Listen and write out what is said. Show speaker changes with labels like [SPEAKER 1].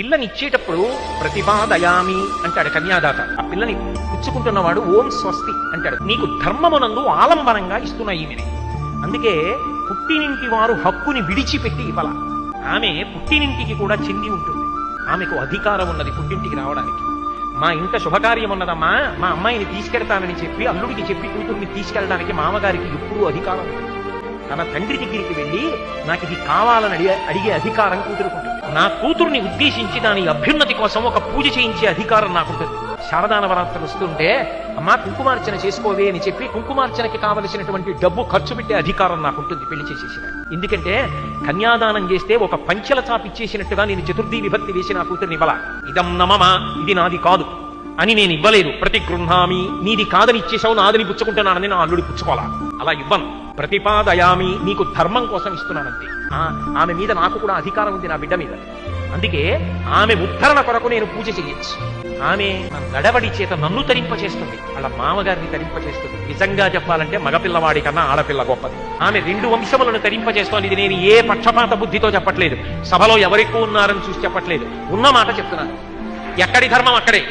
[SPEAKER 1] పిల్లని ఇచ్చేటప్పుడు ప్రతిపాదయామి అంటాడు కన్యాదాత. ఆ పిల్లని పుచ్చుకుంటున్నవాడు ఓం స్వస్తి అంటాడు. నీకు ధర్మమునందు ఆలంబనంగా ఇస్తున్నా ఈమెని. అందుకే పుట్టినింటి వారు హక్కుని విడిచిపెట్టి ఇవ్వాల. ఆమె పుట్టినింటికి కూడా చెంది ఉంటుంది. ఆమెకు అధికారం ఉన్నది పుట్టింటికి రావడానికి. మా ఇంట శుభకార్యం ఉన్నదమ్మా, మా అమ్మాయిని తీసుకెళ్తానని చెప్పి అల్లుడికి చెప్పి కూతుర్ని తీసుకెళ్ళడానికి మామగారికి ఎప్పుడూ అధికారం ఉంటుంది. తన తండ్రి దగ్గరికి వెళ్ళి నాకు ఇది కావాలని అడిగే అధికారం కూతురుకుంటుంది. నా కూతుర్ని ఉద్దేశించి దాని అభ్యున్నతి కోసం ఒక పూజ చేయించే అధికారం నాకుంటుంది. శారదా నవరాత్రులు వస్తుంటే అమ్మా కుంకుమార్చన చేసుకోవే అని చెప్పి కుంకుమార్చనకి కావలసినటువంటి డబ్బు ఖర్చు పెట్టే అధికారం నాకుంటుంది పెళ్లి చేసేసిన. ఎందుకంటే కన్యాదానం చేస్తే ఒక పంచెల చాపిచ్చేసినట్టుగా నేను చతుర్థి విభక్తి వేసి నా కూతుర్ని ఇవ్వాల. ఇదం నమమ, ఇది నాది కాదు అని నేను ఇవ్వలేదు. ప్రతిగృహామి, నీది కాదని ఇచ్చేసావు, నాదని పుచ్చుకుంటున్నానని నా అల్లుడి పుచ్చుకోవాలా. అలా ఇవ్వను. ప్రతిపాదయామి, నీకు ధర్మం కోసం ఇస్తున్నానంతే. ఆమె మీద నాకు కూడా అధికారం ఉంది, నా బిడ్డ మీద. అందుకే ఆమె ఉద్ధరణ కొరకు నేను పూజ చెయ్యొచ్చు. ఆమె నడవడి చేత నన్ను తరింపచేస్తుంది, వాళ్ళ మామగారిని తరింపచేస్తుంది. నిజంగా చెప్పాలంటే మగపిల్లవాడి కన్నా ఆడపిల్ల గొప్పది. ఆమె 2 వంశములను తరింపచేస్తోంది. ఇది నేను ఏ పక్షపాత బుద్ధితో చెప్పట్లేదు, సభలో ఎవరెక్కువ ఉన్నారని చూసి చెప్పట్లేదు, ఉన్న మాట చెప్తున్నాను. ఎక్కడి ధర్మం అక్కడే.